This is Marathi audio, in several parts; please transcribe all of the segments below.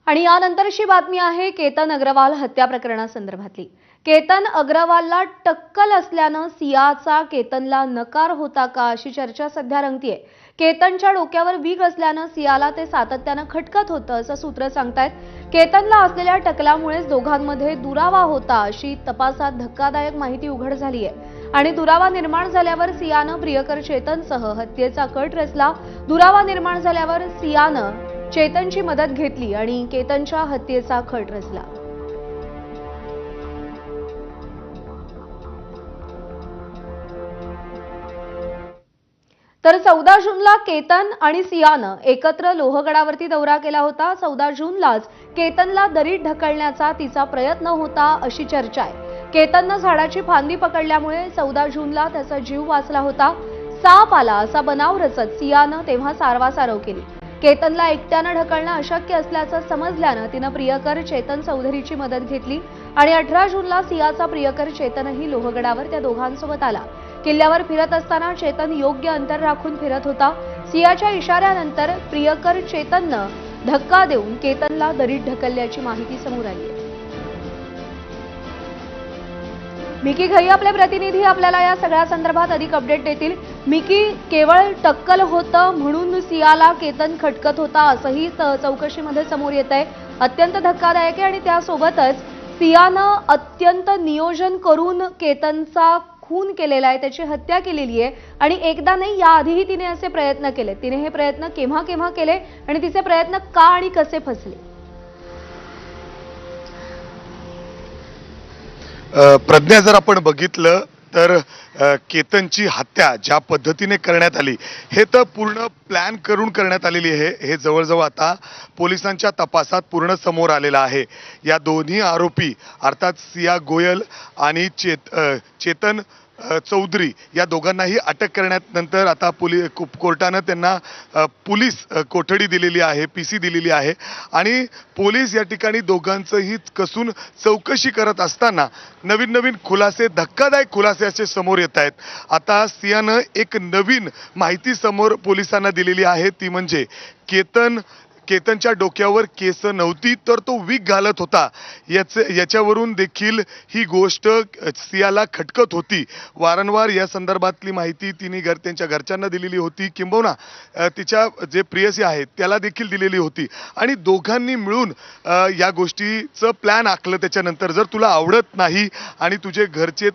आणि यानंतरची बातमी आहे केतन अग्रवाल हत्या प्रकरणासंदर्भातली। केतन अग्रवालला टक्कल असल्यानं सियाचा केतनला नकार होता का अशी चर्चा सध्या रंगतीये। केतनच्या डोक्यावर वीग असल्यानं सियाला ते सातत्यानं खटकत होतं असं सूत्र सांगतायत। केतनला असलेल्या टक्कलामुळेच दोघांमध्ये दुरावा होता अशी तपासात धक्कादायक माहिती उघड झालीय। आणि दुरावा निर्माण झाल्यावर सियानं प्रियकर चेतनसह हत्येचा कट रचला। दुरावा निर्माण झाल्यावर सियानं चेतनची मदत घेतली आणि केतनच्या हत्येचा कट रचला। तर 14 जूनला केतन आणि सियानं एकत्र लोहगडावरती दौरा केला होता। 14 जूनलाच केतनला दरीत ढकलण्याचा तिचा प्रयत्न होता अशी चर्चा आहे। केतननं झाडाची फांदी पकडल्यामुळे 14 जूनला त्याचा जीव वाचला होता। साप आला असा बनाव रचत सियानं तेव्हा सारवासारव केली। केतनला एकट्यानं ढकलणं अशक्य असल्याचं समजल्यानं तिनं प्रियकर चेतन चौधरीची मदत घेतली आणि 18 जूनला सियाचा प्रियकर चेतनही लोहगडावर त्या दोघांसोबत आला। किल्ल्यावर फिरत असताना चेतन योग्य अंतर राखून फिरत होता। सियाच्या इशाऱ्यानंतर प्रियकर चेतननं धक्का देऊन केतनला दरीत ढकलल्याची माहिती समोर आली आहे। मिकी घई आपले प्रतिनिधी आपल्याला या सगळ्या संदर्भात अधिक अपडेट देतील। मिकी, केवळ टक्कल होतं म्हणून सियाला केतन खटकत होता असंही चौकशीमध्ये समोर येत आहे। अत्यंत धक्कादायक आहे आणि त्यासोबतच सियानं अत्यंत नियोजन करून केतनचा खून केलेला आहे, त्याची हत्या केलेली आहे आणि एकदा नाही याआधीही तिने असे प्रयत्न केले। तिने हे प्रयत्न केव्हा केव्हा केले आणि तिचे प्रयत्न का आणि कसे फसले? प्रज्ञा, जर आपण बघितलं तर केतनची हत्या ज्या पद्धतीने करण्यात आली हे तर पूर्ण प्लॅन करून करण्यात आलेली आहे। हे जवळजवळ आता पोलिसांच्या तपासात पूर्ण समोर आलेलं आहे। या दोन्ही आरोपी अर्थात सिया गोयल आणि चेतन चौधरी या दोघांनाही अटक करण्यात नंतर आता कोर्टानं त्यांना पोलीस कोठडी दिलेली आहे, पीसी दिलेली आहे आणि पोलीस या ठिकाणी दोघांचंही कसून चौकशी करत असताना नवीन नवीन खुलासे, धक्कादायक खुलासे असे समोर येत आहेत। आता सियानं एक नवीन माहिती समोर पोलिसांना दिलेली आहे, ती म्हणजे केतनच्या डोक्यावर केस नव्हती तर तो विग घालत होता। याच्यावरून देखील ही गोष्ट सियाला खटकत होती। वारंवार या संदर्भातली माहिती तिने त्यांच्या घरच्यांना दिलेली होती, किंबहुना तिच्या जे प्रियसी आहेत त्याला देखील दिलेली होती आणि दोघांनी मिळून या गोष्टीचं प्लॅन आखलं। त्याच्यानंतर जर तुला आवडत नाही आणि तुझे घरचे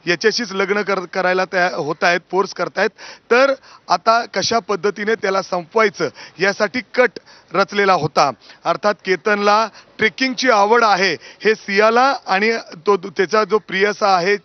याच्याशीच लग्न करायला तयार होत आहेत, फोर्स करतायत, तर आता कशा पद्धतीने त्याला संपवायचं यासाठी कट रचलेला होता। अर्थात केतनला ट्रेकिंगची आवड आहे हे सियाला आणि त्याचा जो प्रियसा आहे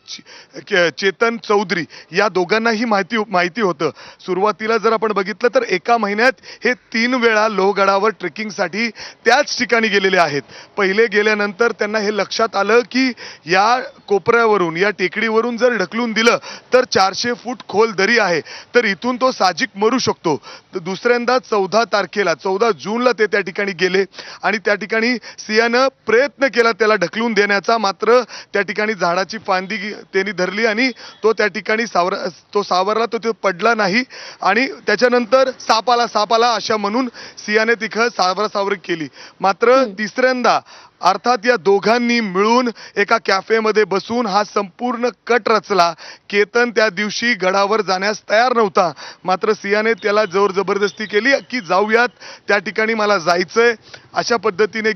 चेतन चौधरी या दोघांनाही माहिती होतं। सुरुवातीला जर आपण बघितलं तर एका महिन्यात हे 3 वेळा लोहगडावर ट्रेकिंगसाठी त्याच ठिकाणी गेलेले आहेत। पहिले गेल्यानंतर त्यांना हे लक्षात आलं की या कोपऱ्यावरून, या टेकडीवरून जर ढकलून दिलं तर 400 फूट खोल दरी आहे, तर इथून तो साहजिक मरू शकतो। तर दुसऱ्यांदा 14 जूनला ते त्या ठिकाणी गेले आणि त्या ठिकाणी सियानं प्रयत्न केला त्याला ढकलून देण्याचा, मात्र त्या ठिकाणी झाडाची फांदी त्यांनी धरली आणि तो त्या ठिकाणी सावरला, तो पडला नाही आणि त्याच्यानंतर साप आला अशा म्हणून सियाने तिथं सावरासावरी केली। मात्र तिसऱ्यांदा अर्थात या दोघांनी मिळून एका कॅफेमध्ये बसून हा संपूर्ण कट रचला। केतन त्या दिवशी गडावर जाण्यास तयार नव्हता, मात्र सियाने त्याला जोर जबरदस्ती केली की जाऊयात, त्या ठिकाणी मला जायचंय, अशा पद्धतीने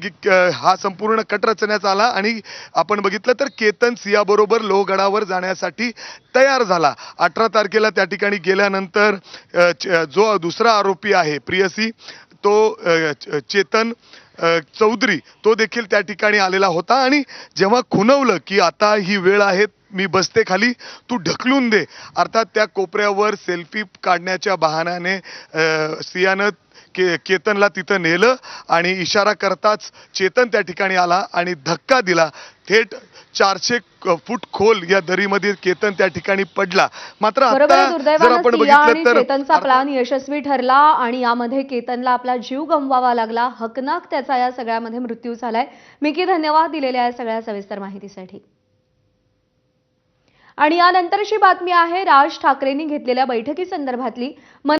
हा संपूर्ण कट रचण्यात आला आणि आपण बघितलं तर केतन सियाबरोबर लोहगडावर जाण्यासाठी तयार झाला। 18 तारखेला त्या ठिकाणी गेल्यानंतर जो दुसरा आरोपी आहे प्रियसी, तो चेतन चौधरी, तो देखील त्या ठिकाणी आलेला होता आणि जेव्हा खुणवलं की आता ही वेळ आहे, मी बसते खाली, तू ढकलून दे, अर्थात त्या कोपऱ्यावर सेल्फी काढण्याच्या बहाण्याने सियानं केतनला तिथं नेलं आणि इशारा करताच चेतन त्या ठिकाणी आला आणि धक्का दिला। थेट 400 फूट खोल या दरीमध्ये केतन त्या ठिकाणी पडला। मात्र आता जर आपण बघितलं तर केतनचा प्लॅन यशस्वी ठरला आणि यामध्ये केतनला आपला जीव गमवावा लागला। हकनाक त्याचा या सगळ्यामध्ये मृत्यू झालाय। मिकी, धन्यवाद दिलेल्या या सगळ्या सविस्तर माहितीसाठी। आणि यानंतरची बातमी आहे राज ठाकरेंनी घेतलेल्या बैठकीसंदर्भातली।